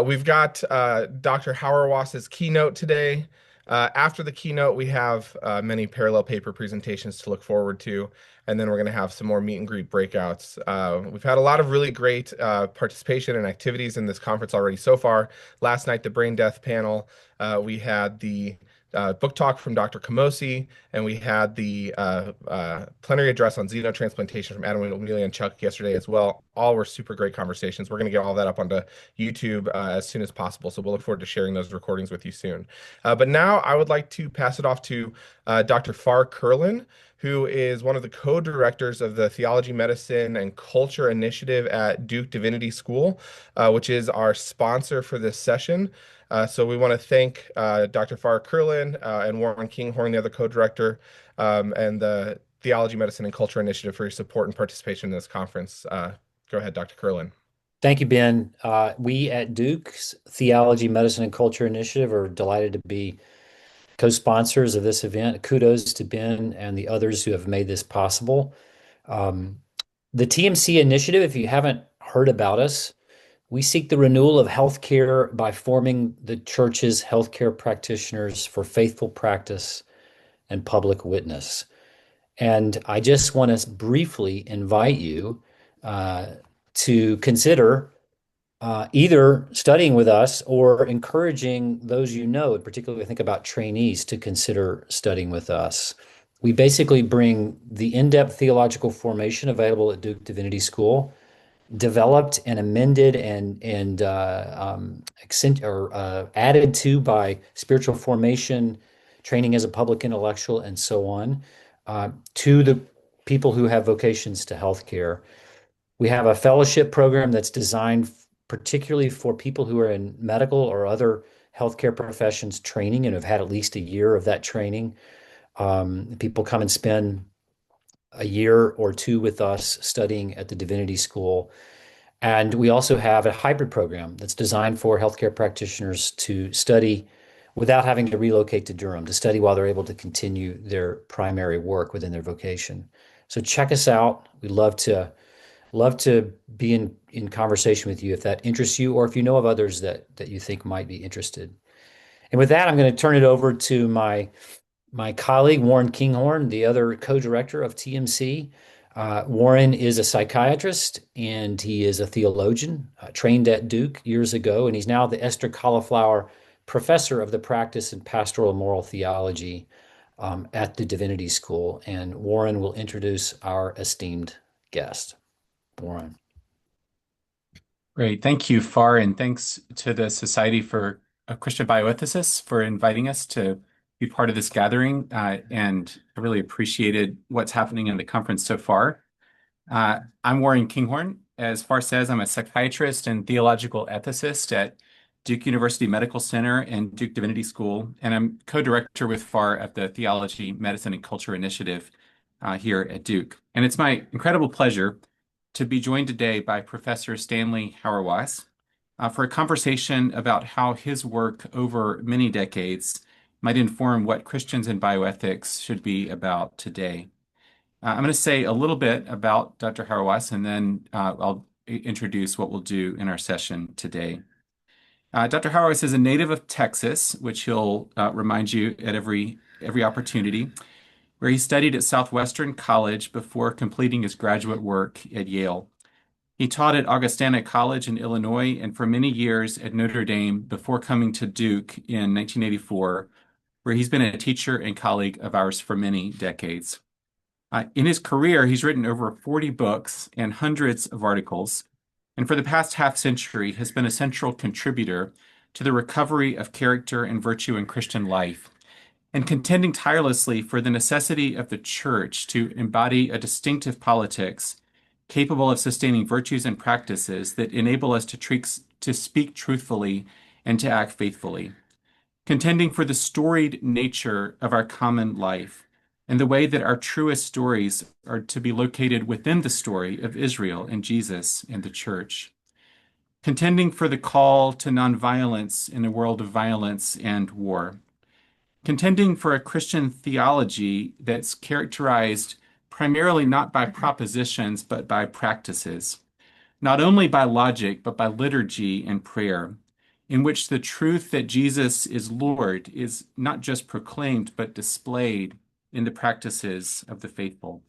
We've got Dr. Hauerwas's keynote today. After the keynote, we have many parallel paper presentations to look forward to, and then we're going to have some more meet and greet breakouts. We've had a lot of really great participation and activities in this conference already so far. Last night, the brain death panel, we had the book talk from Dr. Kamosi, and we had the plenary address on xenotransplantation from Adam Amelia and Chuck yesterday as well. All were super great conversations. We're going to get all that up onto YouTube as soon as possible, so we'll look forward to sharing those recordings with you soon. But now I would like to pass it off to Dr. Far Curlin, who is one of the co-directors of the Theology, Medicine, and Culture Initiative at Duke Divinity School, which is our sponsor for this session. So we want to thank Dr. Farah Curlin and Warren Kinghorn, the other co-director, and the Theology, Medicine, and Culture Initiative for your support and participation in this conference. Go ahead, Dr. Curlin. Thank you, Ben. We at Duke's Theology, Medicine, and Culture Initiative are delighted to be co-sponsors of this event. Kudos to Ben and the others who have made this possible. Um, the TMC initiative, if you haven't heard about us, we seek the renewal of healthcare by forming the church's healthcare practitioners for faithful practice and public witness. And I just want to briefly invite you uh, to consider either studying with us or encouraging those you know, and particularly I think about trainees, to consider studying with us. We basically bring the in-depth theological formation available at Duke Divinity School, developed and amended and added to by spiritual formation, training as a public intellectual, and so on, to the people who have vocations to healthcare. We have a fellowship program that's designed particularly for people who are in medical or other healthcare professions training and have had at least a year of that training. People come and spend a year or two with us studying at the Divinity School. And we also have a hybrid program that's designed for healthcare practitioners to study without having to relocate to Durham, to study while they're able to continue their primary work within their vocation. So check us out. We'd love to be in conversation with you if that interests you, or if you know of others that you think might be interested. And with that, I'm going to turn it over to my colleague, Warren Kinghorn, the other co-director of TMC. Warren is a psychiatrist and he is a theologian, trained at Duke years ago, and he's now the Esther Cauliflower Professor of the Practice and Pastoral Moral Theology at the Divinity School. And Warren will introduce our esteemed guest. Warren. Great. Thank you, Far, and thanks to the Society for Christian Bioethicists for inviting us to be part of this gathering. And I really appreciated what's happening in the conference so far. I'm Warren Kinghorn. As Far says, I'm a psychiatrist and theological ethicist at Duke University Medical Center and Duke Divinity School, and I'm co-director with Far at the Theology, Medicine, and Culture Initiative here at Duke. And it's my incredible pleasure to be joined today by Professor Stanley Hauerwas for a conversation about how his work over many decades might inform what Christians in bioethics should be about today. I'm going to say a little bit about Dr. Hauerwas, and then I'll introduce what we'll do in our session today. Dr. Hauerwas is a native of Texas, which he'll remind you at every opportunity, where he studied at Southwestern College before completing his graduate work at Yale. He taught at Augustana College in Illinois and for many years at Notre Dame before coming to Duke in 1984, where he's been a teacher and colleague of ours for many decades. In his career, he's written over 40 books and hundreds of articles, and for the past half century has been a central contributor to the recovery of character and virtue in Christian life, and contending tirelessly for the necessity of the church to embody a distinctive politics capable of sustaining virtues and practices that enable us to speak truthfully and to act faithfully, contending for the storied nature of our common life and the way that our truest stories are to be located within the story of Israel and Jesus and the church, contending for the call to nonviolence in a world of violence and war, contending for a Christian theology that's characterized primarily not by propositions, but by practices, not only by logic, but by liturgy and prayer, in which the truth that Jesus is Lord is not just proclaimed, but displayed in the practices of the faithful.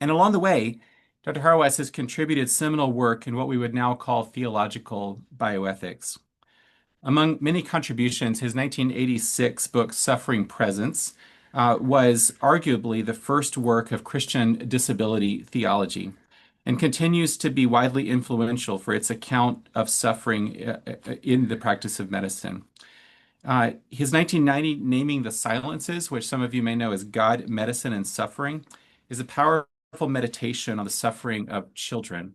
And along the way, Dr. Hauerwas has contributed seminal work in what we would now call theological bioethics. Among many contributions, his 1986 book, Suffering Presence, was arguably the first work of Christian disability theology and continues to be widely influential for its account of suffering in the practice of medicine. His 1990 Naming the Silences, which some of you may know as God, Medicine, and Suffering, is a powerful meditation on the suffering of children.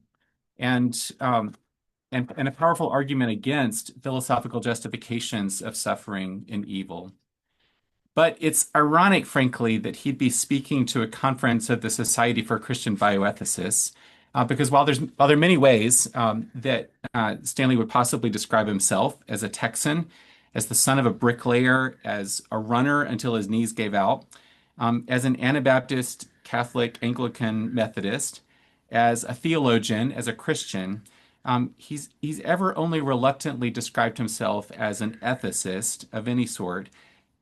And a powerful argument against philosophical justifications of suffering and evil. But it's ironic, frankly, that he'd be speaking to a conference of the Society for Christian Bioethicists, because while there are many ways that Stanley would possibly describe himself as a Texan, as the son of a bricklayer, as a runner until his knees gave out, as an Anabaptist, Catholic, Anglican, Methodist, as a theologian, as a Christian, he's ever only reluctantly described himself as an ethicist of any sort,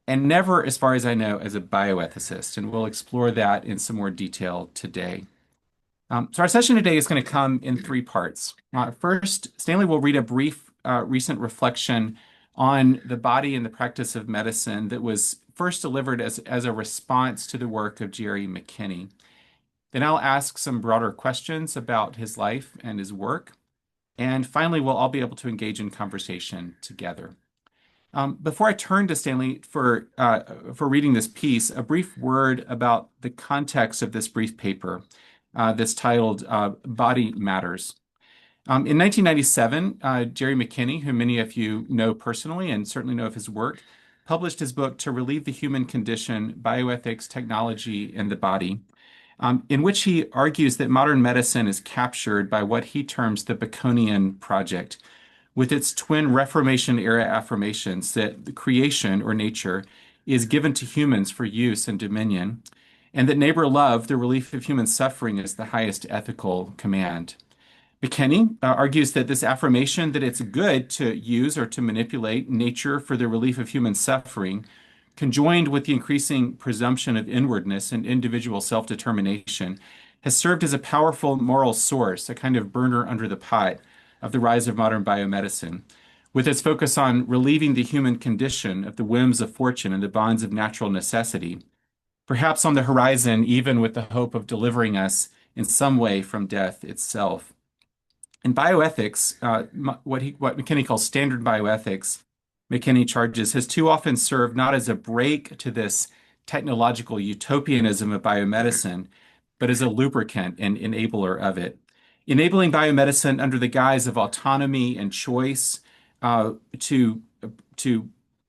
and never, as far as I know, as a bioethicist. And we'll explore that in some more detail today. So our session today is going to come in three parts. First, Stanley will read a brief recent reflection on the body and the practice of medicine that was first delivered as a response to the work of Jerry McKinney. Then I'll ask some broader questions about his life and his work. And finally, we'll all be able to engage in conversation together. Before I turn to Stanley for reading this piece, a brief word about the context of this brief paper that's titled Body Matters. In 1997, Jerry McKinney, who many of you know personally and certainly know of his work, published his book To Relieve the Human Condition, Bioethics, Technology, and the Body, in which he argues that modern medicine is captured by what he terms the Baconian project, with its twin Reformation-era affirmations that the creation, or nature, is given to humans for use and dominion, and that neighbor love, the relief of human suffering, is the highest ethical command. McKinney argues that this affirmation that it's good to use or to manipulate nature for the relief of human suffering, conjoined with the increasing presumption of inwardness and individual self-determination, has served as a powerful moral source, a kind of burner under the pot of the rise of modern biomedicine, with its focus on relieving the human condition of the whims of fortune and the bonds of natural necessity, perhaps on the horizon, even with the hope of delivering us in some way from death itself. In bioethics, what McKinney calls standard bioethics, McKinney charges, has too often served not as a break to this technological utopianism of biomedicine, but as a lubricant and enabler of it. Enabling biomedicine under the guise of autonomy and choice to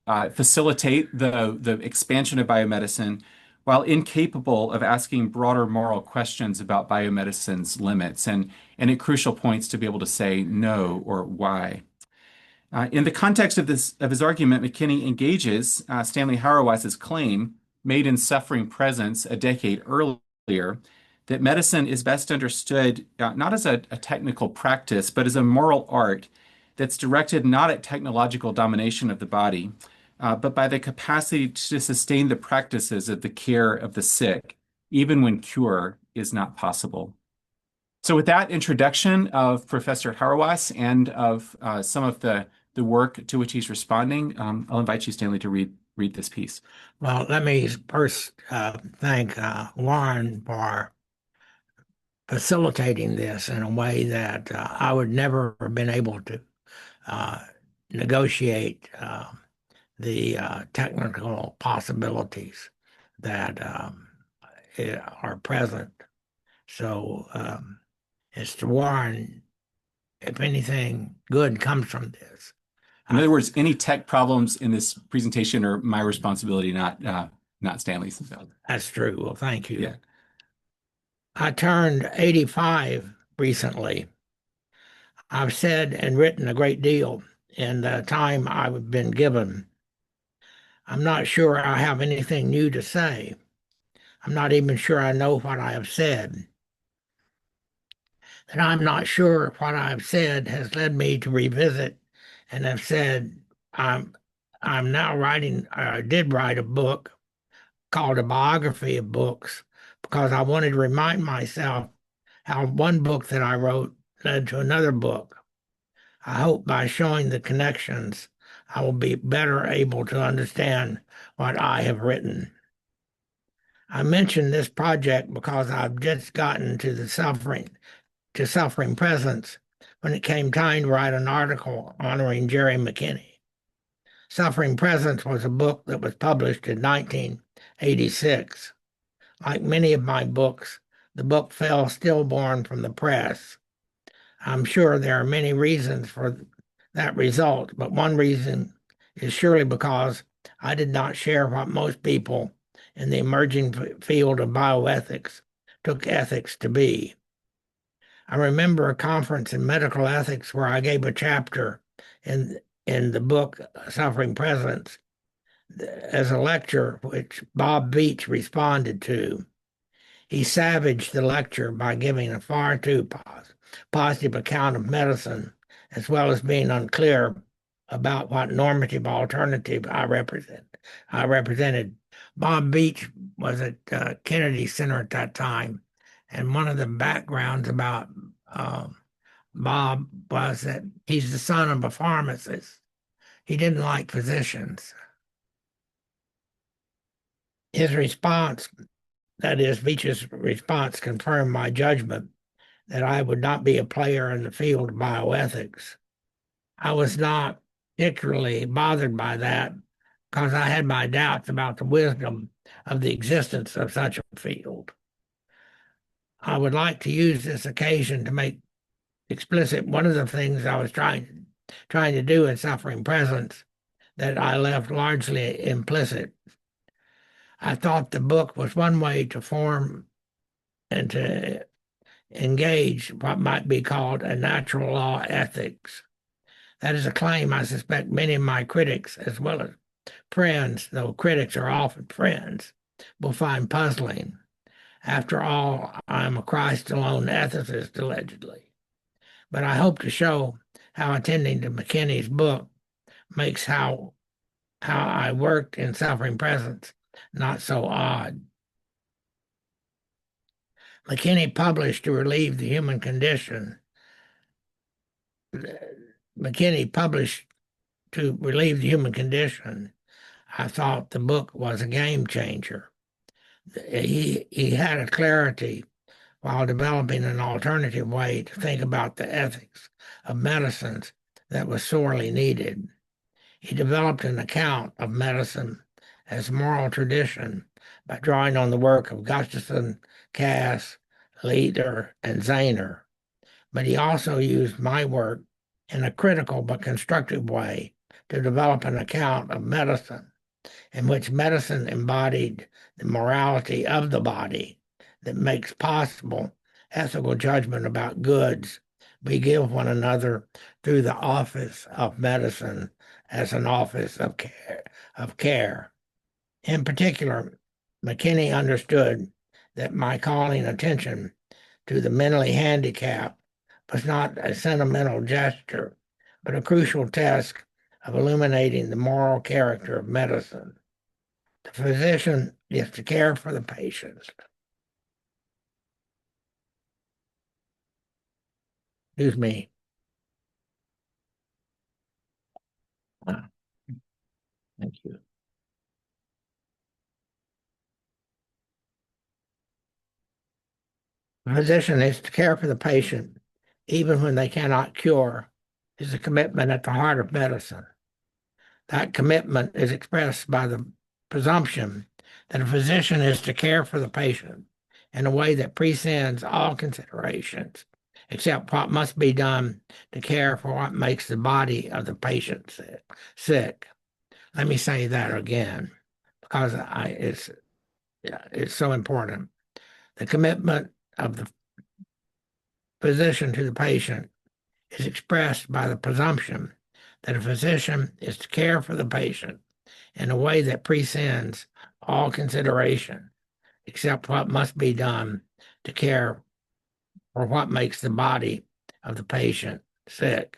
facilitate the expansion of biomedicine, while incapable of asking broader moral questions about biomedicine's limits and at crucial points to be able to say no or why. In the context of his argument, McKinney engages Stanley Hauerwas's claim, made in Suffering Presence a decade earlier, that medicine is best understood not as a technical practice, but as a moral art that's directed not at technological domination of the body, but by the capacity to sustain the practices of the care of the sick, even when cure is not possible. So with that introduction of Professor Hauerwas and of some of the work to which he's responding, I'll invite you, Stanley, to read this piece. Well, let me first thank Warren for facilitating this in a way that I would never have been able to negotiate the technical possibilities that are present. So, as to Warren, if anything good comes from this. In other words, any tech problems in this presentation are my responsibility, not Stanley's. That's true. Well, thank you. Yeah. I turned 85 recently. I've said and written a great deal in the time I've been given. I'm not sure I have anything new to say. I'm not even sure I know what I have said. And I'm not sure what I've said has led me to revisit and have said I'm now writing, I did write a book called A Biography of Books because I wanted to remind myself how one book that I wrote led to another book. I hope by showing the connections, I will be better able to understand what I have written. I mention this project because I've just gotten to suffering presence when it came time to write an article honoring Jerry McKinney. Suffering Presence was a book that was published in 1986. Like many of my books, the book fell stillborn from the press. I'm sure there are many reasons for that result, but one reason is surely because I did not share what most people in the emerging field of bioethics took ethics to be. I remember a conference in medical ethics where I gave a chapter in the book Suffering Presence as a lecture which Bob Beach responded to. He savaged the lecture by giving a far too positive account of medicine, as well as being unclear about what normative alternative I represented. Bob Beach was at Kennedy Center at that time, and one of the backgrounds about Bob was that he's the son of a pharmacist. He didn't like physicians. His response, that is, Beach's response, confirmed my judgment that I would not be a player in the field of bioethics. I was not particularly bothered by that because I had my doubts about the wisdom of the existence of such a field. I would like to use this occasion to make explicit one of the things I was trying to do in Suffering Presence that I left largely implicit. I thought the book was one way to form and to engage what might be called a natural law ethics. That is a claim I suspect many of my critics, as well as friends, though critics are often friends, will find puzzling. After all, I am a Christ alone ethicist, allegedly. But I hope to show how attending to McKinney's book makes how I worked in Suffering Presence not so odd. McKinney published to relieve the human condition. McKinney published to relieve the human condition. I thought the book was a game changer. He had a clarity while developing an alternative way to think about the ethics of medicines that was sorely needed. He developed an account of medicine as moral tradition by drawing on the work of Gustafson, Cass, Leader, and Zahner. But he also used my work in a critical but constructive way to develop an account of medicine in which medicine embodied the morality of the body that makes possible ethical judgment about goods we give one another through the office of medicine as an office of care. In particular, McKinney understood that my calling attention to the mentally handicapped was not a sentimental gesture, but a crucial task of illuminating the moral character of medicine. The physician is to care for the patient. Excuse me. Thank you. The physician is to care for the patient, even when they cannot cure, is a commitment at the heart of medicine. That commitment is expressed by the presumption that a physician is to care for the patient in a way that transcends all considerations, except what must be done to care for what makes the body of the patient sick. Let me say that again, because it's so important. The commitment of the physician to the patient is expressed by the presumption that a physician is to care for the patient in a way that transcends all consideration, except what must be done to care for what makes the body of the patient sick.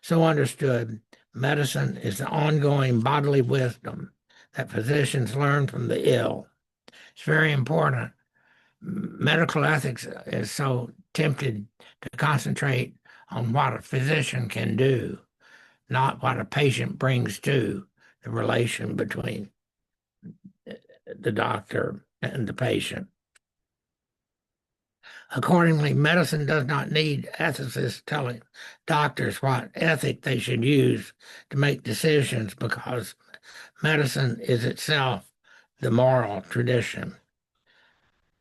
So understood, medicine is the ongoing bodily wisdom that physicians learn from the ill. It's very important. Medical ethics is so tempted to concentrate on what a physician can do, not what a patient brings to the relation between the doctor and the patient. Accordingly, medicine does not need ethicists telling doctors what ethic they should use to make decisions because medicine is itself the moral tradition.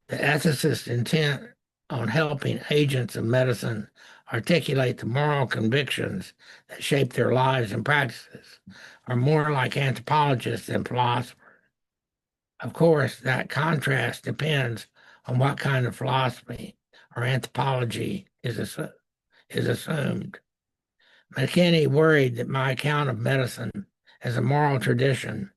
The ethicist's intent on helping agents of medicine articulate the moral convictions that shape their lives and practices are more like anthropologists than philosophers. Of course, that contrast depends on what kind of philosophy or anthropology is assumed. McKinney worried that my account of medicine as a moral tradition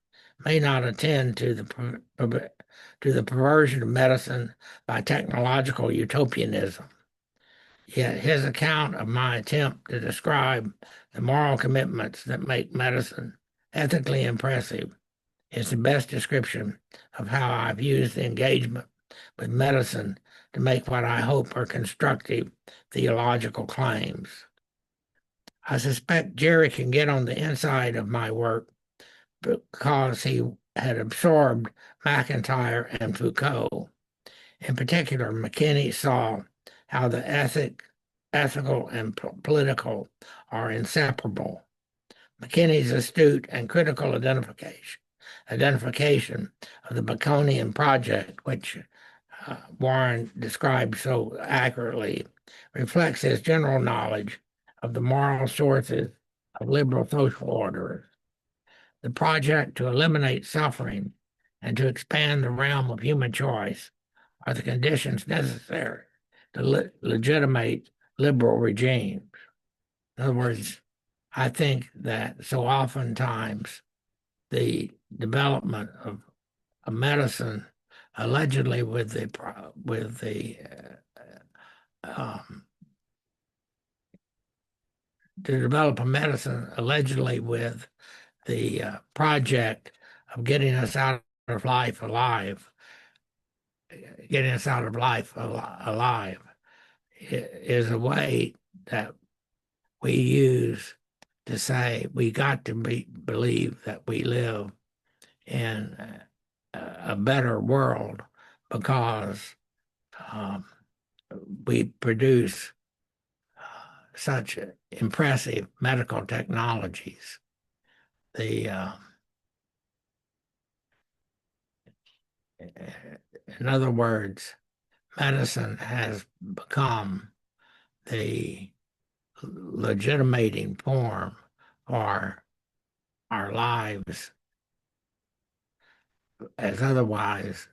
may not attend to the perversion of medicine by technological utopianism. Yet his account of my attempt to describe the moral commitments that make medicine ethically impressive is the best description of how I've used the engagement with medicine to make what I hope are constructive theological claims. I suspect Jerry can get on the inside of my work because he had absorbed McIntyre and Foucault. In particular, McKinney saw how the ethical, and political are inseparable. McKinney's astute and critical identification of the Baconian project, which Warren described so accurately, reflects his general knowledge of the moral sources of liberal social orders. The project to eliminate suffering and to expand the realm of human choice are the conditions necessary to legitimate liberal regimes. In other words, I think that so oftentimes the development of a medicine allegedly to develop a medicine allegedly with the project of getting us out of life alive, is a way that we use to say we got to believe that we live in a better world because we produce such impressive medical technologies. In other words, medicine has become the legitimating form for our lives, as otherwise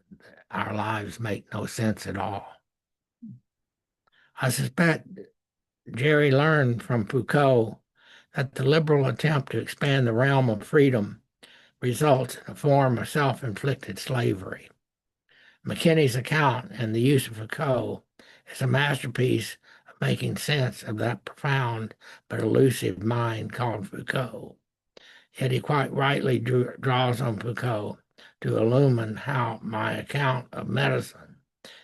our lives make no sense at all. I suspect Jerry learned from Foucault that the liberal attempt to expand the realm of freedom results in a form of self-inflicted slavery. McKinney's account and the use of Foucault is a masterpiece of making sense of that profound but elusive mind called Foucault. Yet he quite rightly draws on Foucault to illumine how my account of medicine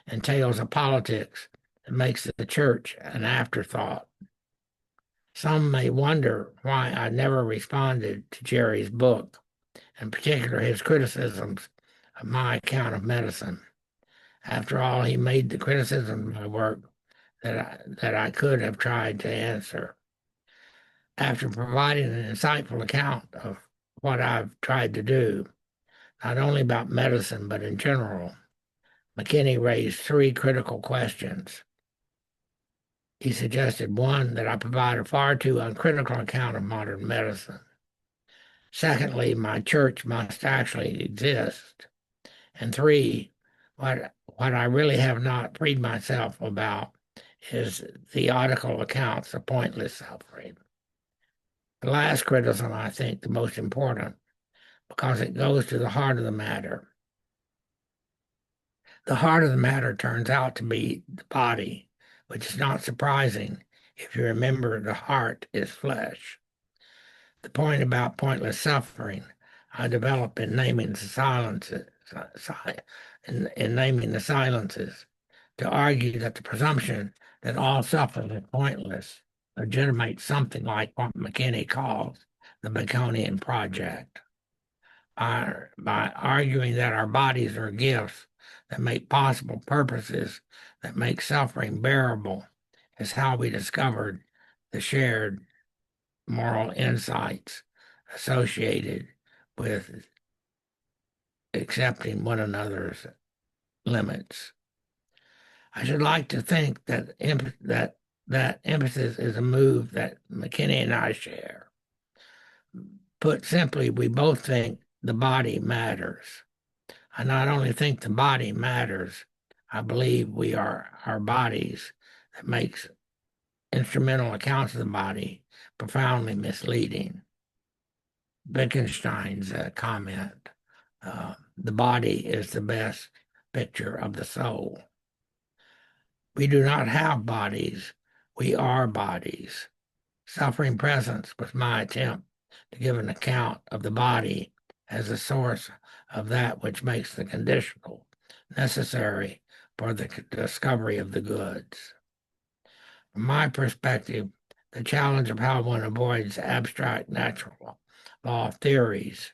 entails a politics that makes the church an afterthought. Some may wonder why I never responded to Jerry's book, in particular his criticisms of my account of medicine. After all, he made the criticism of my work that I could have tried to answer. After providing an insightful account of what I've tried to do, not only about medicine, but in general, McKinney raised three critical questions. He suggested, one, that I provide a far too uncritical account of modern medicine. Secondly, my church must actually exist. And three, what I really have not freed myself about is theodical accounts of pointless suffering. The last criticism, I think, the most important, because it goes to the heart of the matter. The heart of the matter turns out to be the body, which is not surprising if you remember, the heart is flesh. The point about pointless suffering I developed in naming the silences, in naming the silences, to argue that the presumption that all suffering is pointless legitimates something like what McKinney calls the Baconian project. By arguing that our bodies are gifts that make possible purposes that make suffering bearable is how we discovered the shared moral insights associated with accepting one another's limits. I should like to think that that emphasis is a move that McKinney and I share. Put simply, we both think the body matters. I not only think the body matters, I believe we are our bodies that makes instrumental accounts of the body profoundly misleading. Wittgenstein's comment, the body is the best picture of the soul. We do not have bodies, we are bodies. Suffering presence was my attempt to give an account of the body as the source of that which makes the conditional necessary for the discovery of the goods. From my perspective, the challenge of how one avoids abstract natural law theories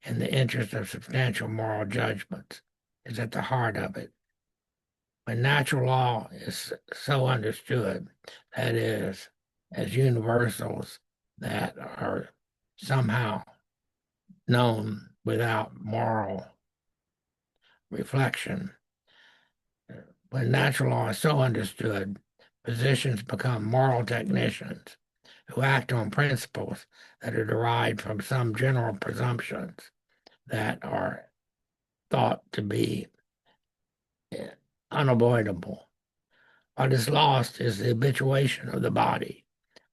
in the interest of substantial moral judgments is at the heart of it. When natural law is so understood, that is, as universals that are somehow known without moral reflection, when natural law is so understood, physicians become moral technicians who act on principles that are derived from some general presumptions that are thought to be unavoidable. What is lost is the habituation of the body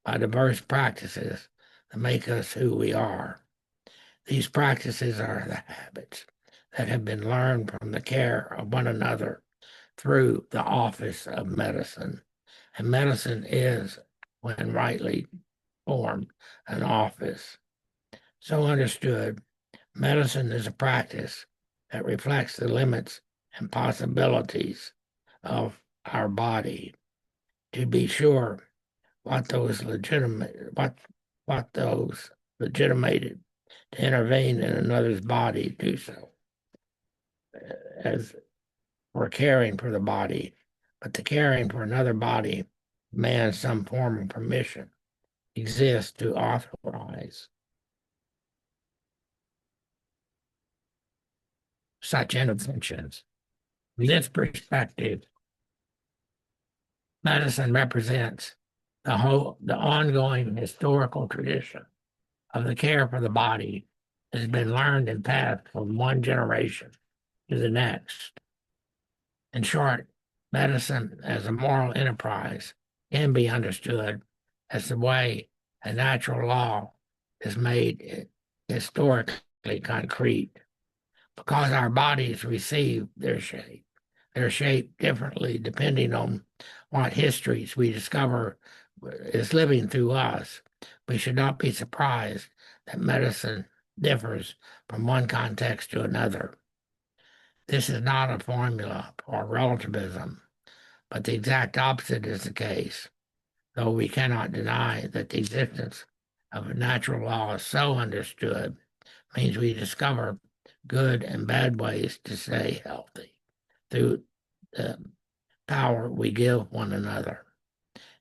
by diverse practices that make us who we are. These practices are the habits that have been learned from the care of one another through the office of medicine. And medicine is, when rightly formed, an office. So understood, medicine is a practice that reflects the limits and possibilities of our body. To be sure, what those legitimated to intervene in another's body do so, as we're caring for the body, but the caring for another body demands some form of permission exists to authorize such interventions. From this perspective, medicine represents the ongoing historical tradition of the care for the body that has been learned and passed from one generation to the next. In short, medicine as a moral enterprise can be understood as the way a natural law is made historically concrete. Because our bodies receive their shape differently depending on what histories we discover is living through us, we should not be surprised that medicine differs from one context to another. This is not a formula for relativism, but the exact opposite is the case, though we cannot deny that the existence of a natural law is so understood means we discover good and bad ways to stay healthy through the power we give one another.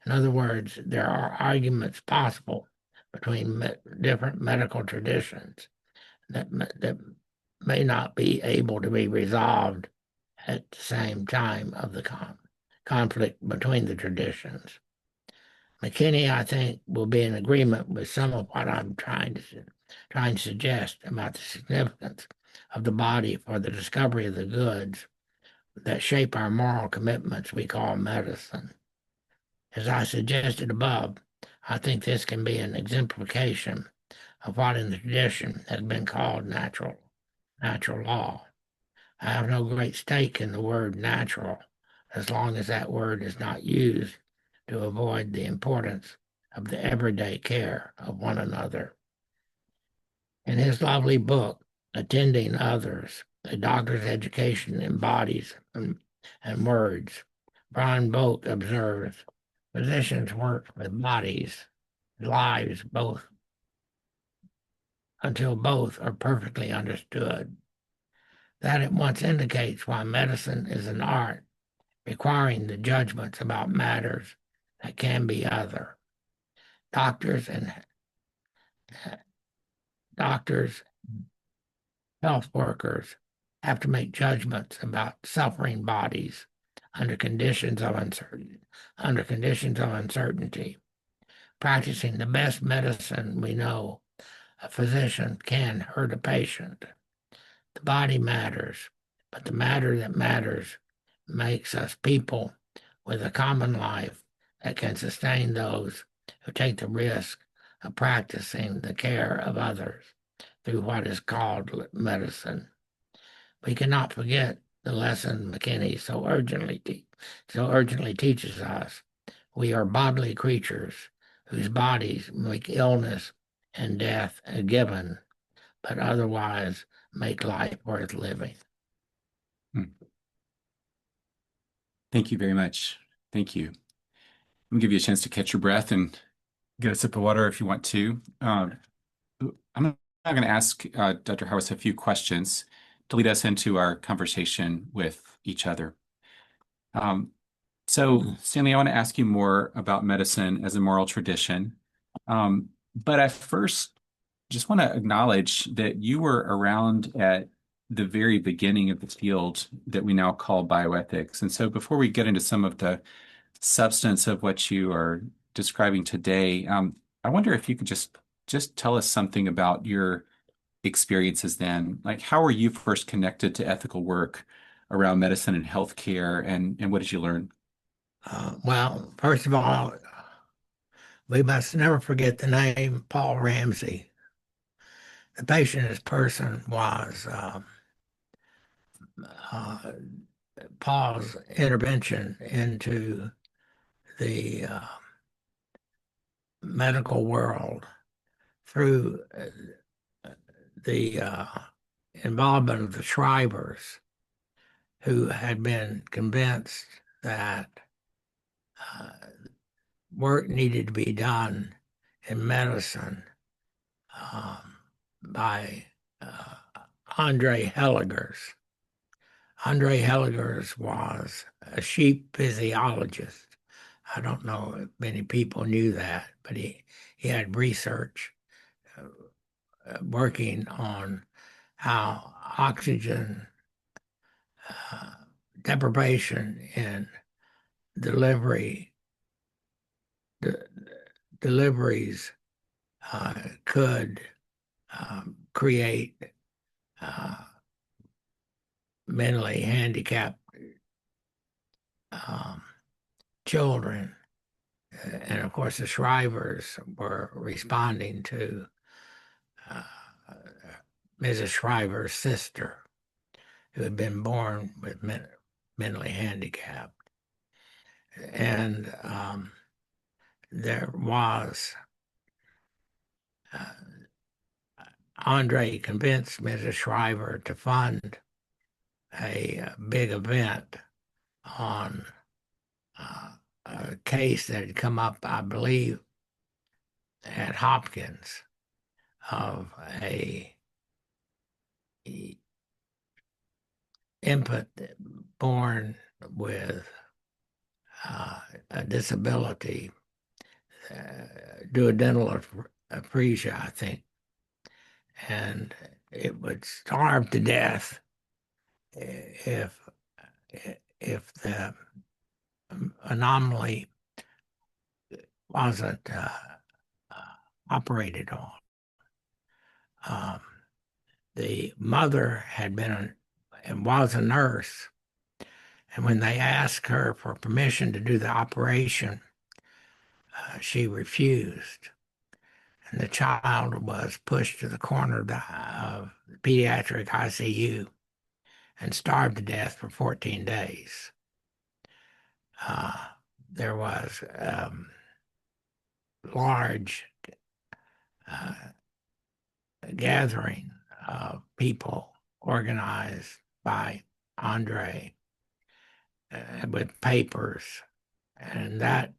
In other words, there are arguments possible between different medical traditions that may not be able to be resolved at the same time of the conflict between the traditions. McKinney, I think, will be in agreement with some of what I'm trying to suggest about the significance of the body for the discovery of the goods that shape our moral commitments we call medicine. As I suggested above, I think this can be an exemplification of what in the tradition has been called natural law. I have no great stake in the word natural as long as that word is not used to avoid the importance of the everyday care of one another. In his lovely book, Attending Others, A Doctor's Education in Bodies and Words, Brian Bolt observes, physicians work with bodies, lives both, until both are perfectly understood. That at once indicates why medicine is an art, requiring the judgments about matters that can be other. Doctors, health workers have to make judgments about suffering bodies under conditions of uncertainty. Practicing the best medicine we know, a physician can hurt a patient. The body matters, but the matter that matters makes us people with a common life that can sustain those who take the risk of practicing the care of others through what is called medicine. We cannot forget the lesson McKinney so urgently teaches us. We are bodily creatures whose bodies make illness and death a given, but otherwise make life worth living. Thank you very much. Thank you. I'm gonna give you a chance to catch your breath and get a sip of water if you want to. I'm now going to ask Dr. Hauerwas a few questions to lead us into our conversation with each other. Stanley, I want to ask you more about medicine as a moral tradition. But I first just want to acknowledge that you were around at the very beginning of the field that we now call bioethics. And so before we get into some of the substance of what you are describing today, I wonder if you could just tell us something about your experiences then. Like, how were you first connected to ethical work around medicine and healthcare, and what did you learn? Well, first of all, we must never forget the name Paul Ramsey. The patient person was Paul's intervention into the medical world through the involvement of the Shrivers, who had been convinced that work needed to be done in medicine by Andre Helligers. Andre Helligers was a sheep physiologist. I don't know if many people knew that, but he had research working on how oxygen deprivation in deliveries could create mentally handicapped children. And of course, the Shrivers were responding to Mrs. Shriver's sister, who had been born with mentally handicapped. And there was Andre convinced Mrs. Shriver to fund a big event on a case that had come up, I believe, at Hopkins of a infant born with a disability, duodenal aphasia, I think, and it would starve to death if the anomaly wasn't operated on. The mother had been and was a nurse, and when they asked her for permission to do the operation, she refused. And the child was pushed to the corner of the pediatric ICU and starved to death for 14 days. there was large uh, gathering of people organized by Andre with papers, and that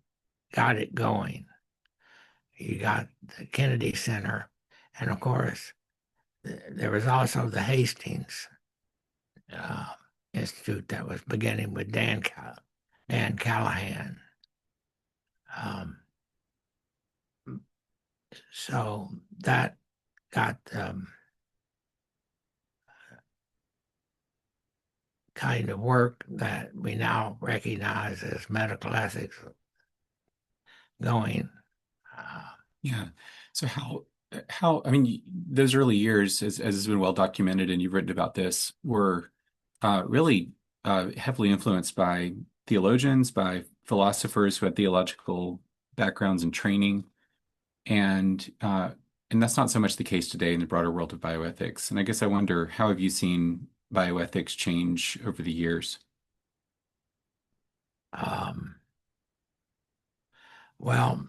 got it going. You got the Kennedy Center, and of course, there was also the Hastings uh, Institute that was beginning with Dan Callahan. Um, so that got kind of work that we now recognize as medical ethics going. Yeah. So I mean, those early years, as has been well documented, and you've written about this, were really heavily influenced by theologians, by philosophers who had theological backgrounds and training, and uh, and that's not so much the case today in the broader world of bioethics. And I guess I wonder, how have you seen bioethics change over the years? Um, well,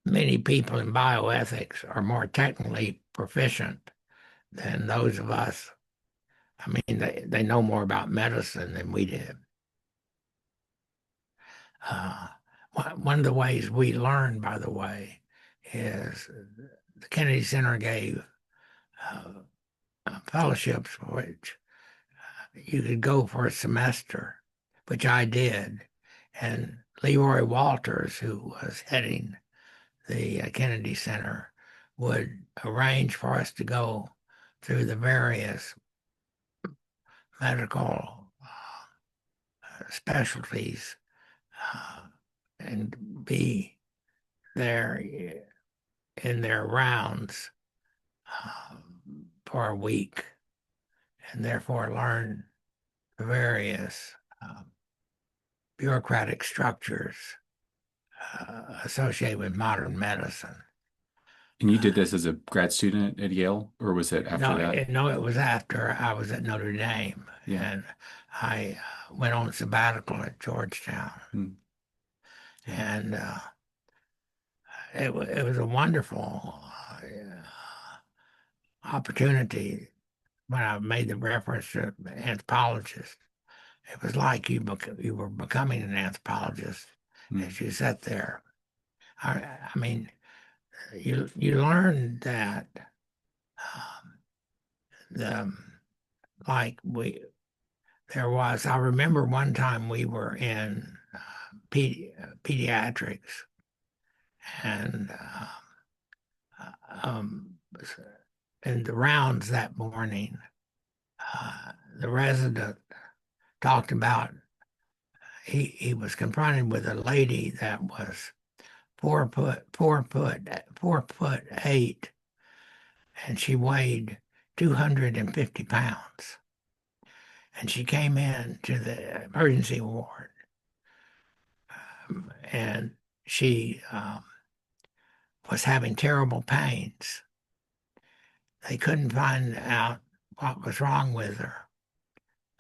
many people in bioethics are more technically proficient than those of us. I mean, they know more about medicine than we did. Uh, one of the ways we learn, by the way, is the Kennedy Center gave fellowships which you could go for a semester, which I did. And Leroy Walters, who was heading the Kennedy Center, would arrange for us to go through the various medical specialties uh, and be there in their rounds uh, for a week, and therefore learn the various bureaucratic structures associated with modern medicine. And you did this as a grad student at Yale, or was it after that? No, it was after I was at Notre Dame, Yeah. and I went on sabbatical at Georgetown, and it was a wonderful opportunity. When I made the reference to anthropologist, it was like you were becoming an anthropologist as you sat there. I mean, you learn that the like we there was. I remember one time we were in pediatrics, and um, in the rounds that morning, the resident talked about he was confronted with a lady that was 4'8", and she weighed 250 pounds. And she came in to the emergency ward, and she was having terrible pains. They couldn't find out what was wrong with her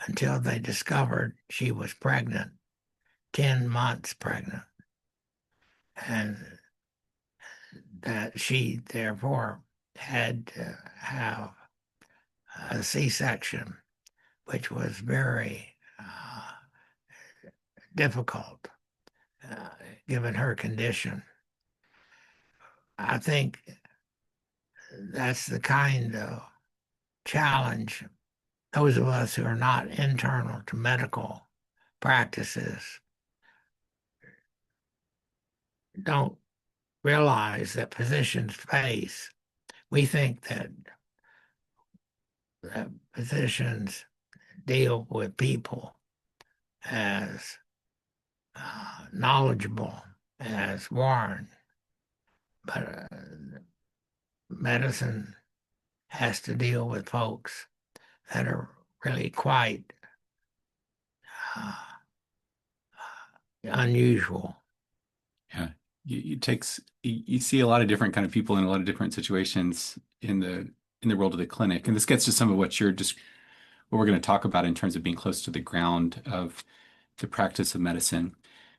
until they discovered she was pregnant, 10 months pregnant, and that she therefore had to have a C-section, which was very difficult given her condition. I think that's the kind of challenge those of us who are not internal to medical practices don't realize that physicians face. We think that physicians deal with people as knowledgeable as Warren, but medicine has to deal with folks that are really quite uh, unusual. Yeah, you see a lot of different kind of people in a lot of different situations in the world of the clinic, and this gets to some of what we're going to talk about in terms of being close to the ground of the practice of medicine.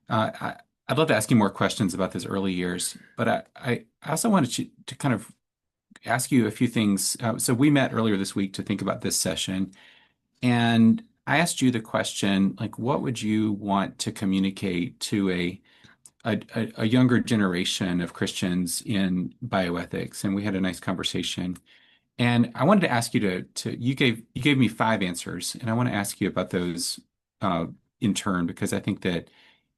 I'd love to ask you more questions about those early years, but I also wanted to kind of ask you a few things. So we met earlier this week to think about this session, and I asked you the question, like, what would you want to communicate to a younger generation of Christians in bioethics? And we had a nice conversation. And I wanted to ask you you gave me five answers, and I want to ask you about those in turn because I think that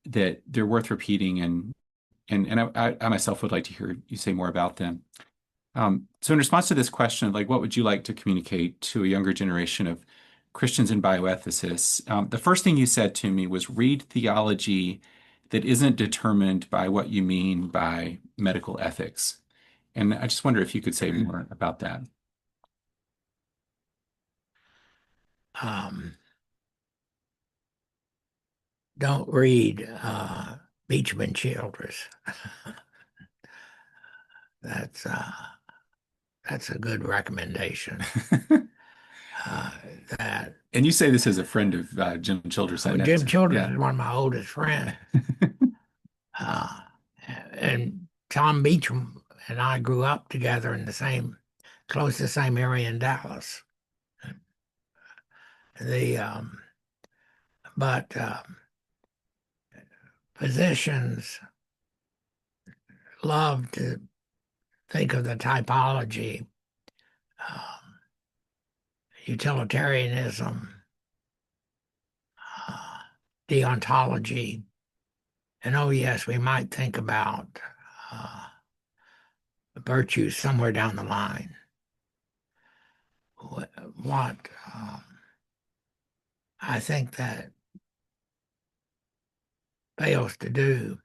they're worth repeating, and I myself would like to hear you say more about them. So in response to this question, like what would you like to communicate to a younger generation of Christians and bioethicists? The first thing you said to me was read theology that isn't determined by what you mean by medical ethics. And I just wonder if you could say more about that. Don't read Beachman Childress. That's a good recommendation. That And you say this as a friend of Jim Childress, I know. Jim Childress Yeah. is one of my oldest friends. And Tom Beacham and I grew up together in close to the same area in Dallas. But physicians love to think of the typology, utilitarianism, deontology, and oh yes, we might think about virtue somewhere down the line. What I think that fails to do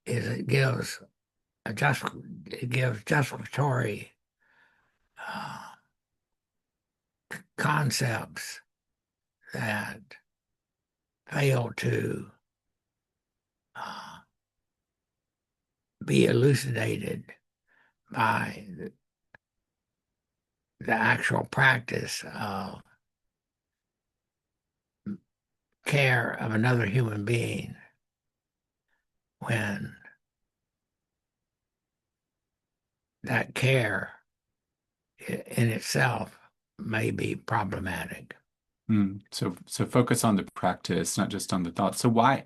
is it gives justificatory concepts that fail to be elucidated by the actual practice of care of another human being when that care in itself may be problematic. So focus on the practice, not just on the thought. So why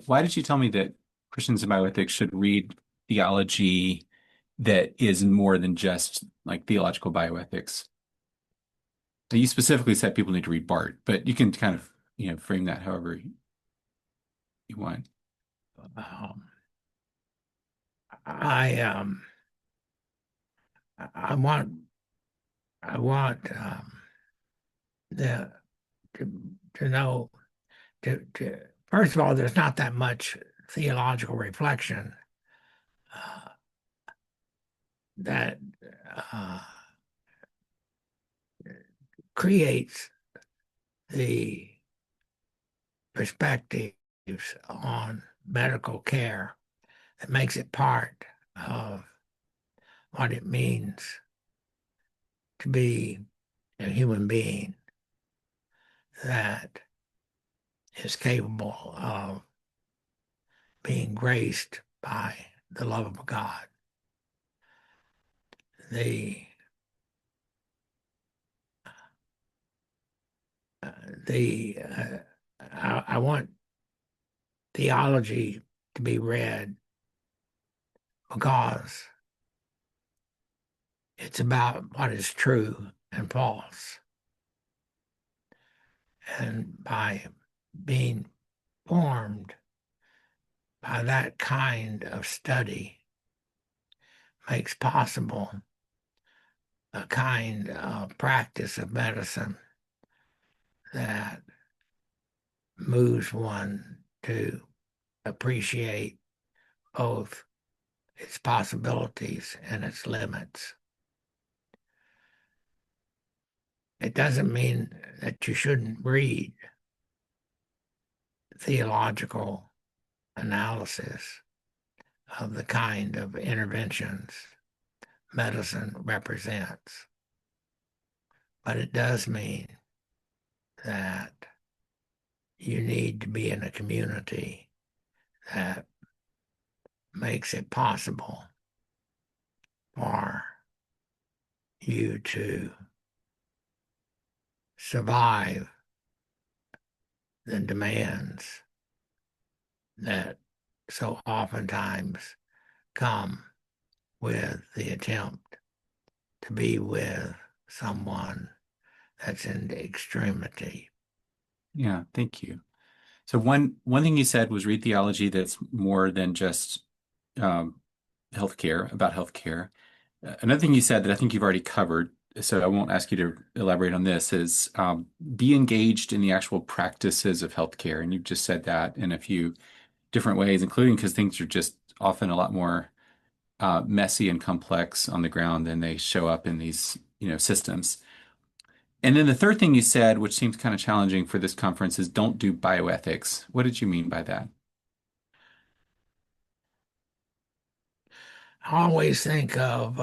did you tell me that Christians in bioethics should read theology that is more than just like theological bioethics? You specifically said people need to read Barth, but you can kind of, frame that however you want. I want to know first of all, there's not that much theological reflection that creates the perspectives on medical care that makes it part of what it means to be a human being that is capable of being graced by the love of God. I want theology to be read because it's about what is true and false. And by being formed by that kind of study makes possible a kind of practice of medicine that moves one to appreciate both its possibilities and its limits. It doesn't mean that you shouldn't read theological analysis of the kind of interventions medicine represents. But it does mean that you need to be in a community that makes it possible for you to survive the demands that so oftentimes come with the attempt to be with someone that's in extremity. Yeah, thank you. So one thing you said was read theology that's more than just um, healthcare, about healthcare. Another thing you said that I think you've already covered, so I won't ask you to elaborate on this, is be engaged in the actual practices of healthcare. And you've just said that in a few different ways, including because things are just often a lot more messy and complex on the ground than they show up in these, systems. And then the third thing you said, which seems kind of challenging for this conference, is don't do bioethics. What did you mean by that? I always think of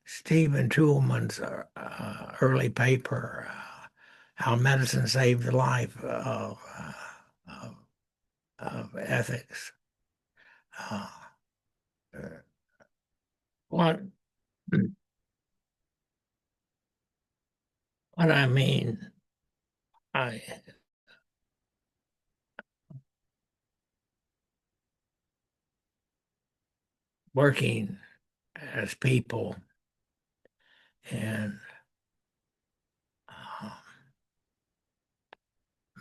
Stephen Toulmin's early paper, How Medicine Saved the Life of Ethics. Uh, what what I mean, I working as people in um,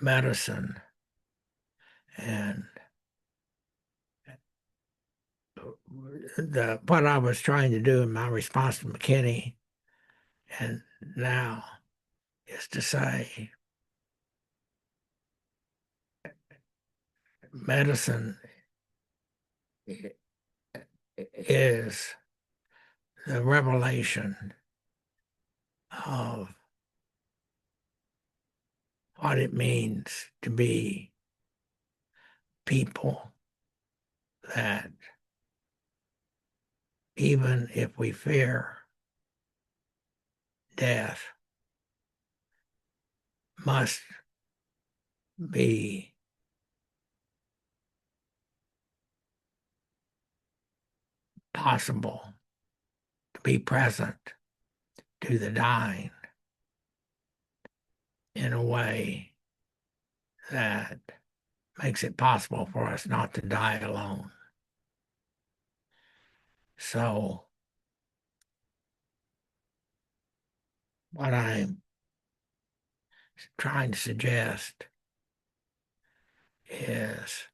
medicine and what I was trying to do in my response to McKinney and now is to say medicine is the revelation of what it means to be people that even if we fear death must be possible to be present to the dying in a way that makes it possible for us not to die alone. So what I'm trying to suggest is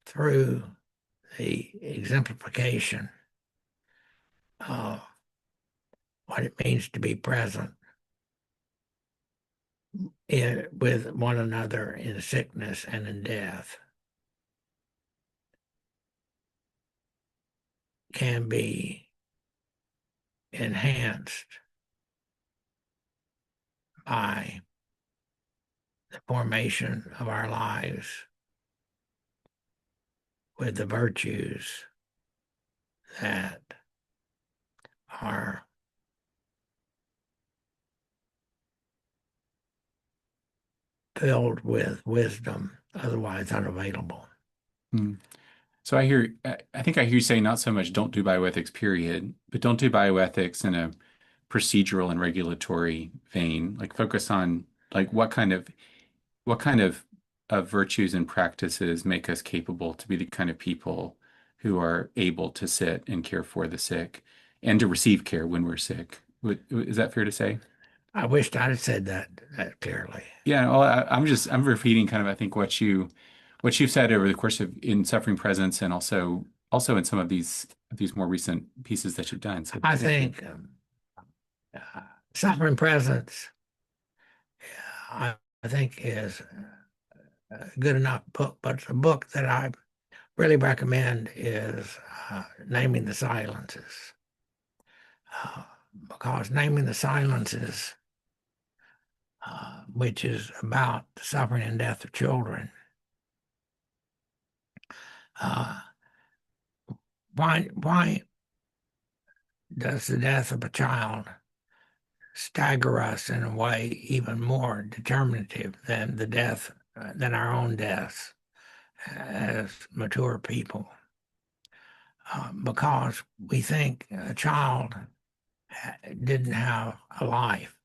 through the exemplification of what it means to be present with one another in sickness and in death can be enhanced by the formation of our lives with the virtues that are filled with wisdom, otherwise unavailable. Hmm. So I think I hear you say not so much don't do bioethics, period, but don't do bioethics in a procedural and regulatory vein. Like focus on like what kind of virtues and practices make us capable to be the kind of people who are able to sit and care for the sick and to receive care when we're sick. Is that fair to say? I wished I'd said that clearly. Yeah, well, I'm repeating kind of I think what you've said over the course of in Suffering Presence and also in some of these more recent pieces that you've done. So I thank you. think Suffering Presence, I think is a good enough book, but the book that I really recommend is Naming the Silences, uh, because Naming the Silences, which is about the suffering and death of children, uh, why does the death of a child stagger us in a way even more determinative than than our own deaths as mature people. Because we think a child didn't have a life.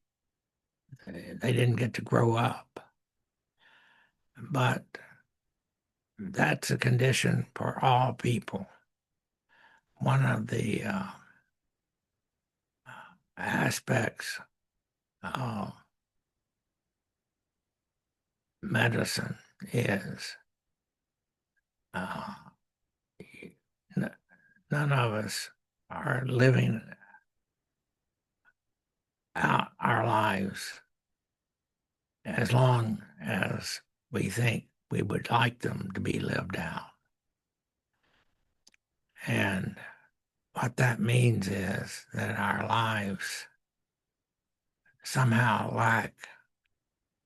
They didn't get to grow up. But that's a condition for all people. One of the aspects of medicine is uh, none of us are living out our lives as long as we think we would like them to be lived out. And what that means is that our lives somehow lack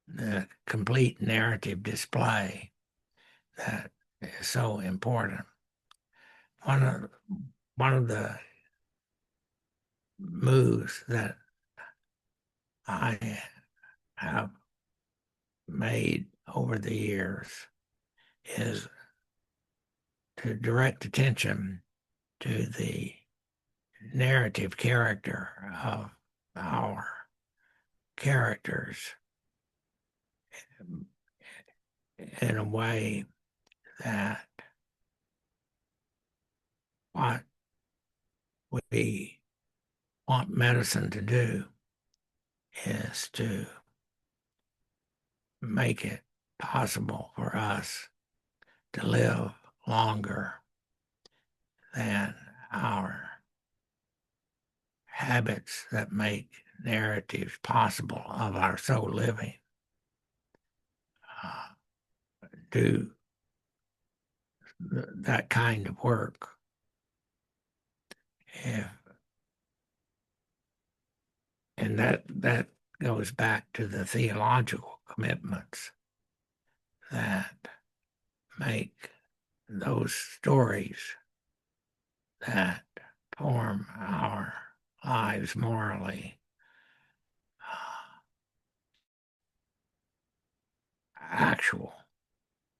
the complete narrative display that is so important. One of the moves that I have made over the years is to direct attention to the narrative character of our characters in a way that what we want medicine to do is to make it possible for us to live longer than our habits that make narratives possible of our so living do that kind of work. And that goes back to the theological commitments that make those stories that form our lives morally actual.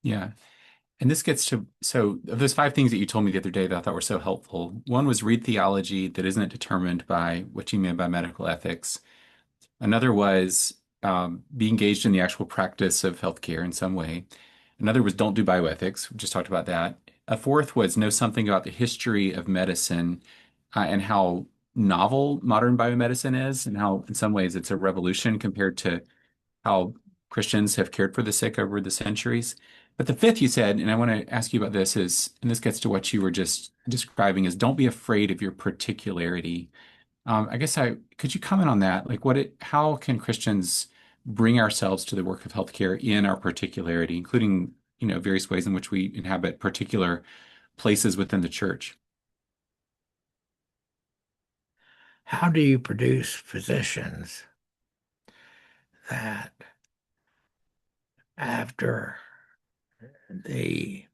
Yeah. And this gets to, so of those 5 things that you told me the other day that I thought were so helpful, one was read theology that isn't determined by what you mean by medical ethics. Another was be engaged in the actual practice of healthcare in some way. Another was don't do bioethics. We just talked about that. A fourth was know something about the history of medicine and how novel modern biomedicine is, and how, in some ways, it's a revolution compared to how Christians have cared for the sick over the centuries. But the fifth you said, and I want to ask you about this, is, and this gets to what you were just describing, is don't be afraid of your particularity. I guess could you comment on that? Like how can Christians bring ourselves to the work of healthcare in our particularity, including, various ways in which we inhabit particular places within the church? How do you produce physicians that after the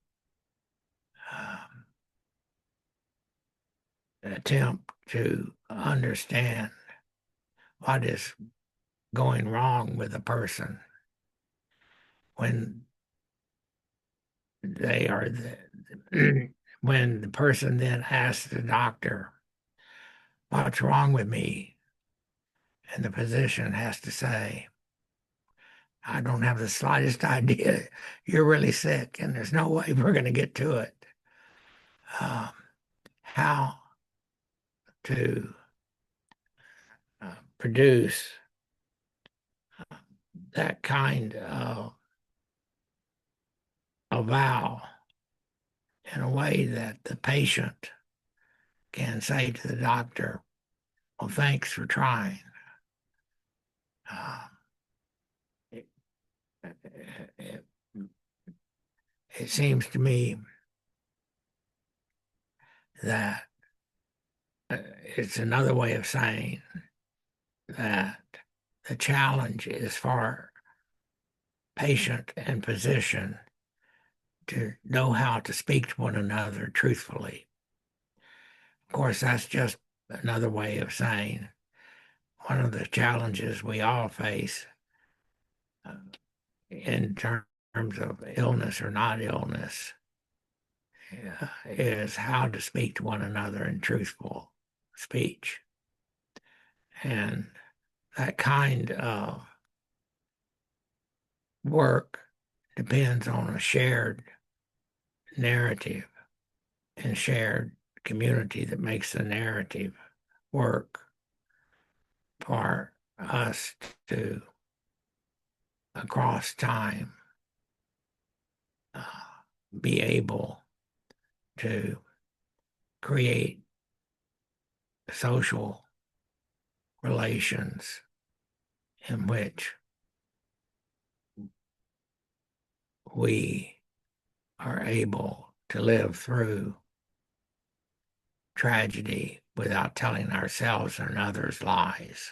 attempt to understand what is going wrong with a person when they are when the person then asks the doctor, "What's wrong with me?" and the physician has to say, "I don't have the slightest idea. You're really sick, and there's no way we're going to get to it." How to produce that kind of avowal in a way that the patient can say to the doctor, "Well, thanks for trying." It, it, it seems to me that it's another way of saying that the challenge is for patient and physician to know how to speak to one another truthfully. Of course, that's just another way of saying one of the challenges we all face in terms of illness or not illness is how to speak to one another in truthful speech. And that kind of work depends on a shared narrative and shared community that makes the narrative work for us to, across time, uh, be able to create social relations in which we are able to live through tragedy without telling ourselves and others lies.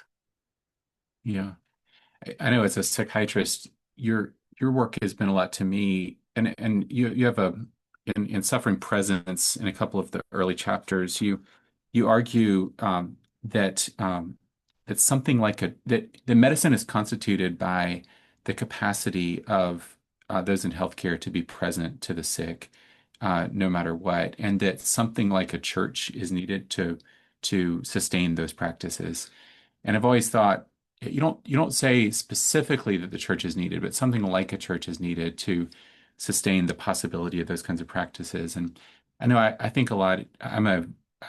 Yeah. I know as a psychiatrist, your work has been a lot to me, and you have a in Suffering Presence in a couple of the early chapters, you argue that something like that the medicine is constituted by the capacity of those in healthcare to be present to the sick, no matter what, and that something like a church is needed to sustain those practices. And I've always thought you don't say specifically that the church is needed, but something like a church is needed to sustain the possibility of those kinds of practices. And I know I think a lot.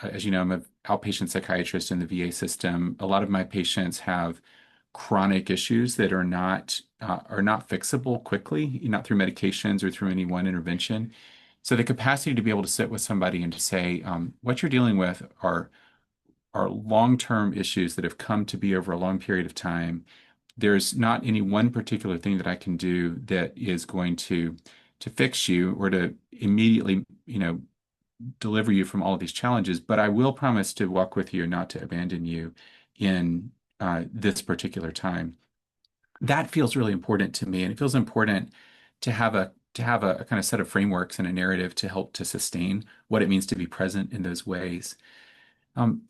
As you know, I'm an outpatient psychiatrist in the VA system. A lot of my patients have chronic issues that are not fixable quickly, not through medications or through any one intervention. So the capacity to be able to sit with somebody and to say, what you're dealing with are long-term issues that have come to be over a long period of time. There's not any one particular thing that I can do that is going to fix you or to immediately, deliver you from all of these challenges, but I will promise to walk with you and not to abandon you in this particular time. That feels really important to me, and it feels important to have a kind of set of frameworks and a narrative to help to sustain what it means to be present in those ways. Um,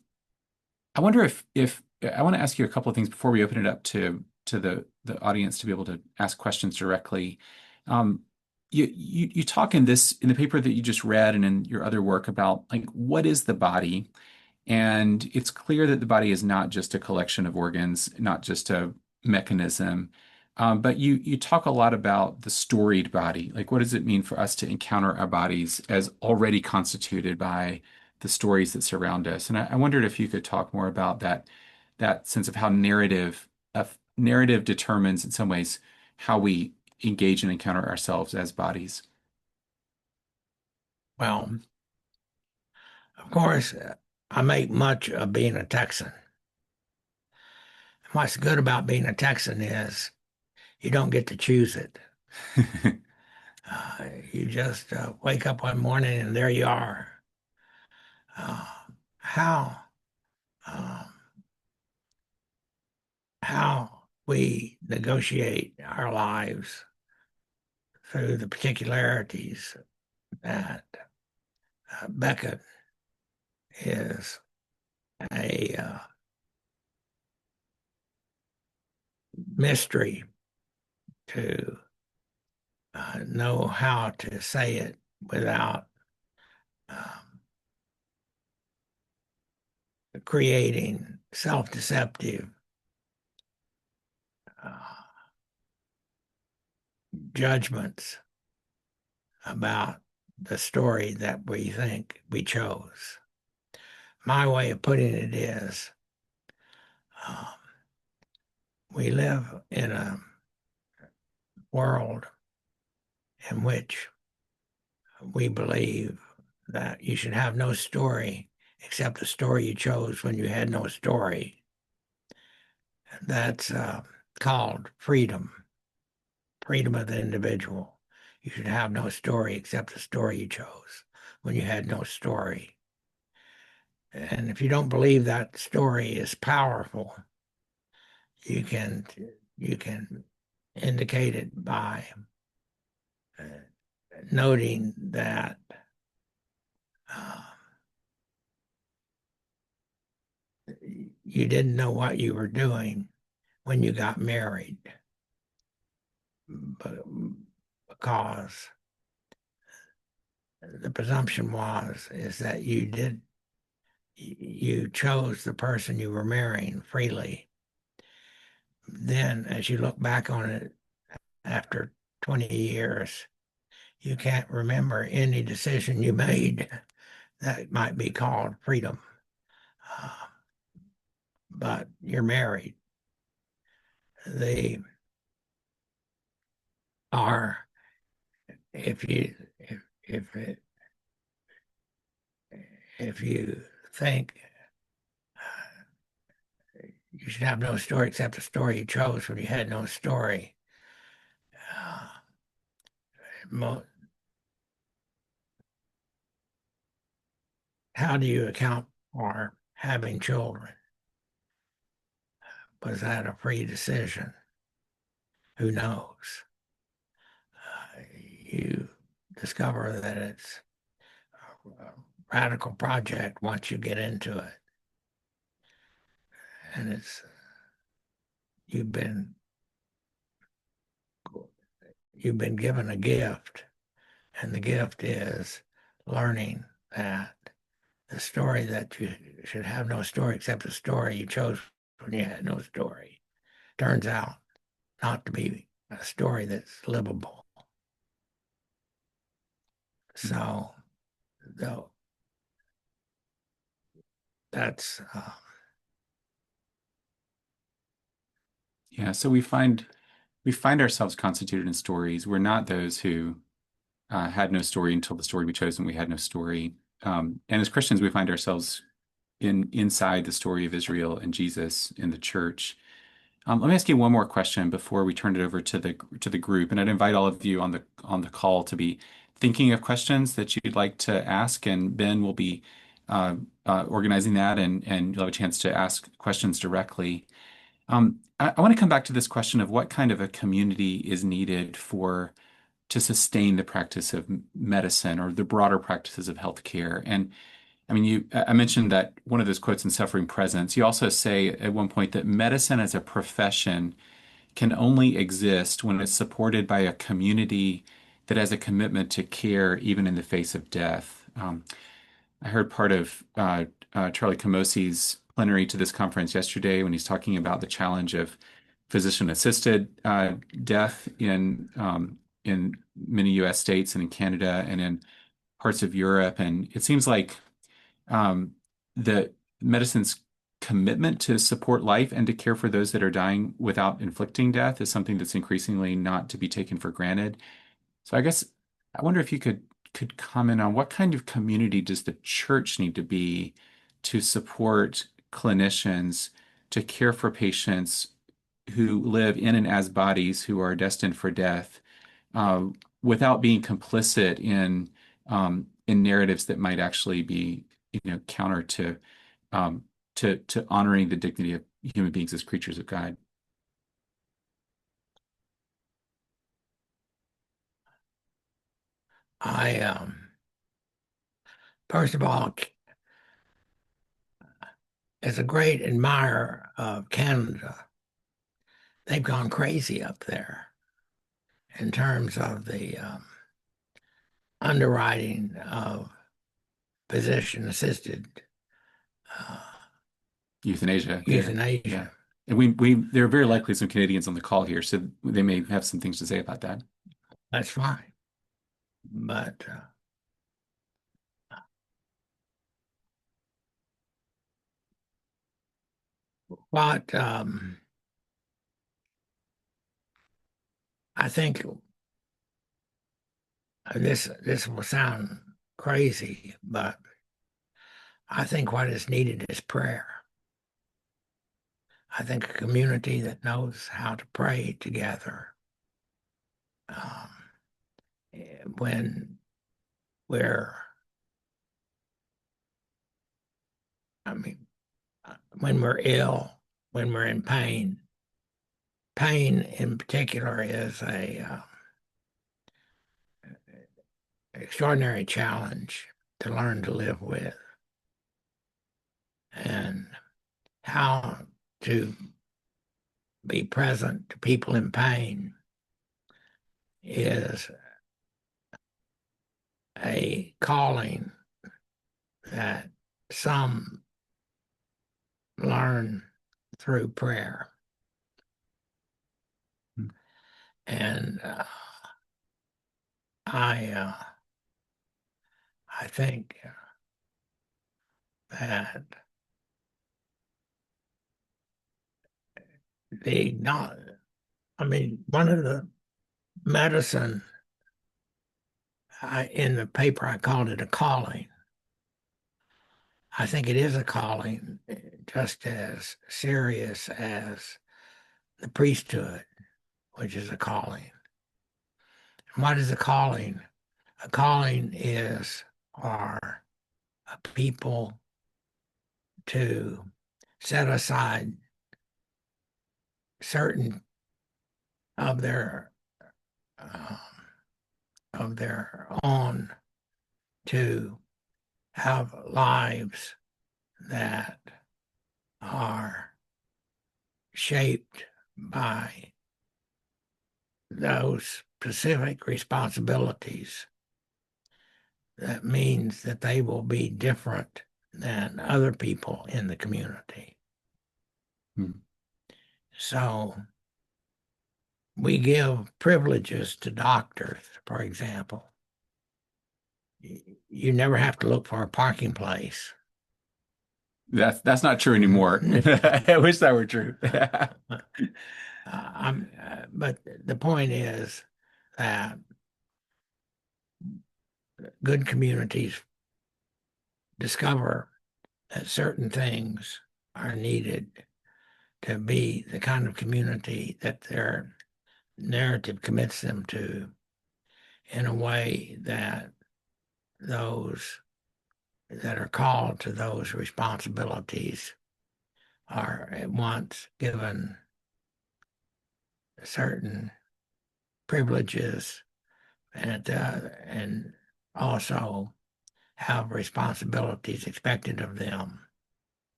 I wonder if I want to ask you a couple of things before we open it up to the audience to be able to ask questions directly. Um, you talk in the paper that you just read and in your other work about like what is the body, and it's clear that the body is not just a collection of organs, not just a mechanism. But you talk a lot about the storied body. Like, what does it mean for us to encounter our bodies as already constituted by the stories that surround us? And I wondered if you could talk more about that sense of how narrative determines in some ways how we engage and encounter ourselves as bodies. Well, of course, I make much of being a Texan. What's good about being a Texan is you don't get to choose it. You just wake up one morning and there you are. Uh, how um, how we negotiate our lives through the particularities that Beckett is a mystery to know how to say it without um, creating self-deceptive uh, judgments about the story that we think we chose. My way of putting it is um, we live in a world in which we believe that you should have no story except the story you chose when you had no story. That's called freedom of the individual. You should have no story except the story you chose when you had no story. And if you don't believe that story is powerful, you can indicate it by uh, noting that uh, you didn't know what you were doing when you got married, but because the presumption is that you chose the person you were marrying freely. Then, as you look back on it after 20 years, you can't remember any decision you made that might be called freedom. But you're married. They are, if you if it, if you think you should have no story except the story you chose when you had no story. How do you account for having children? Was that a free decision? Who knows? You discover that it's a radical project once you get into it. And you've been given a gift, and the gift is learning that the story that you should have no story except the story you chose when you had no story turns out not to be a story that's livable. So, though, that's Yeah, so we find ourselves constituted in stories. We're not those who had no story until the story we chose, and we had no story. And as Christians, we find ourselves inside the story of Israel and Jesus in the church. Let me ask you one more question before we turn it over to the group, and I'd invite all of you on the call to be thinking of questions that you'd like to ask, and Ben will be organizing that, and you'll have a chance to ask questions directly. I want to come back to this question of what kind of a community is needed to sustain the practice of medicine or the broader practices of healthcare. And I mean, I mentioned that one of those quotes in Suffering Presence. You also say at one point that medicine as a profession can only exist when it's supported by a community that has a commitment to care even in the face of death. I heard part of Charlie Camosi's plenary to this conference yesterday when he's talking about the challenge of physician-assisted death in many U.S. states and in Canada and in parts of Europe. And it seems like the medicine's commitment to support life and to care for those that are dying without inflicting death is something that's increasingly not to be taken for granted. So I guess I wonder if you could comment on what kind of community does the church need to be to support clinicians to care for patients who live in and as bodies who are destined for death, uh, without being complicit in narratives that might actually be, counter um, to honoring the dignity of human beings as creatures of God. I first of all, as a great admirer of Canada, they've gone crazy up there in terms of the underwriting of physician-assisted Euthanasia care. euthanasia. Yeah. And we there are very likely some Canadians on the call here, so they may have some things to say about that. That's fine. But what I think this will sound crazy, but I think what is needed is prayer. I think a community that knows how to pray together um, when we're, I mean, when we're ill, when we're in pain. Pain in particular is a extraordinary challenge to learn to live with. And how to be present to people in pain is a calling that some learn through prayer. And I think that one of the medicine in the paper, I called it a calling. I think it is a calling just as serious as the priesthood, which is a calling. And what is a calling? A calling is for a people to set aside certain of um, their own to have lives that are shaped by those specific responsibilities. That means that they will be different than other people in the community. So we give privileges to doctors, for example. You never have to look for a parking place. That's not true anymore. I wish that were true. But the point is that good communities discover that certain things are needed to be the kind of community that their narrative commits them to, in a way that those that are called to those responsibilities are at once given certain privileges and also have responsibilities expected of them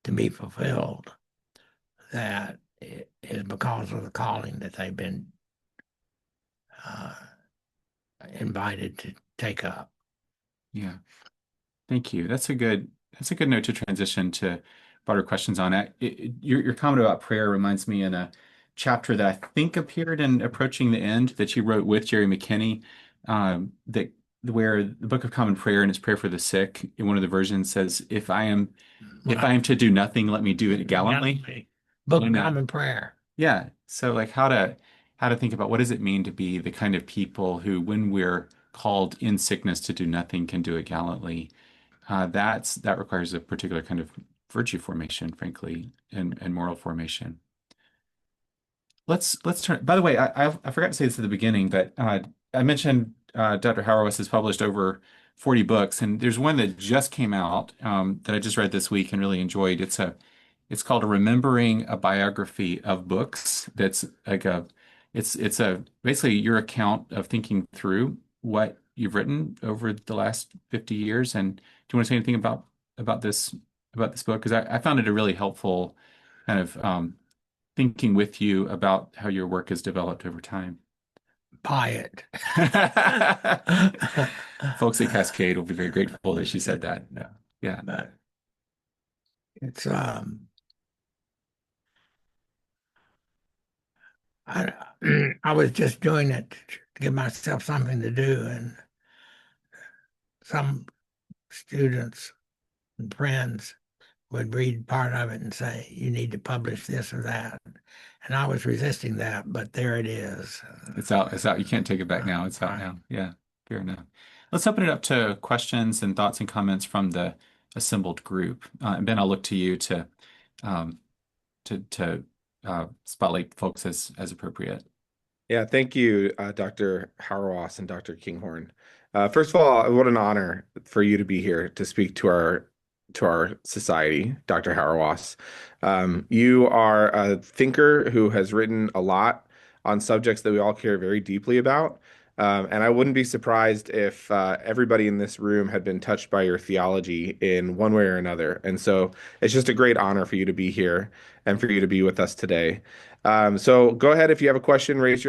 to be fulfilled. That is because of the calling that they've been invited to take up. Yeah. Thank you. That's a good note to transition to broader questions on it. Your comment about prayer reminds me in a chapter that I think appeared in Approaching the End that you wrote with Jerry McKinney, that where the Book of Common Prayer and its prayer for the sick in one of the versions says, if I am to do nothing, let me do it gallantly. Book of Common Prayer. Yeah. So like how to think about what does it mean to be the kind of people who, when we're called in sickness to do nothing, can do it gallantly. That requires a particular kind of virtue formation, frankly, and moral formation. Let's turn. By the way, I forgot to say this at the beginning, but I mentioned Dr. Hauerwas has published over 40 books, and there's one that just came out that I just read this week and really enjoyed. It's called Remembering a Biography of Books. That's like it's a basically your account of thinking through what you've written over the last 50 years. And do you want to say anything about this book? Because I found it a really helpful kind of thinking with you about how your work has developed over time. Buy it. Folks at Cascade will be very grateful that she said that. Yeah. But it's I was just doing it to give myself something to do, and some students and friends would read part of it and say, you need to publish this or that. And I was resisting that, but there it is. It's out. It's out. You can't take it back now. It's out now. Yeah, fair enough. Let's open it up to questions and thoughts and comments from the assembled group. And Ben, I'll look to you to um, spotlight folks as appropriate. Yeah, thank you, Dr. Hauerwas and Dr. Kinghorn. First of all, what an honor for you to be here to speak to our society, Dr. Hauerwas. You are a thinker who has written a lot on subjects that we all care very deeply about. And I wouldn't be surprised if everybody in this room had been touched by your theology in one way or another. And so it's just a great honor for you to be here and for you to be with us today. So go ahead if you have a question, raise your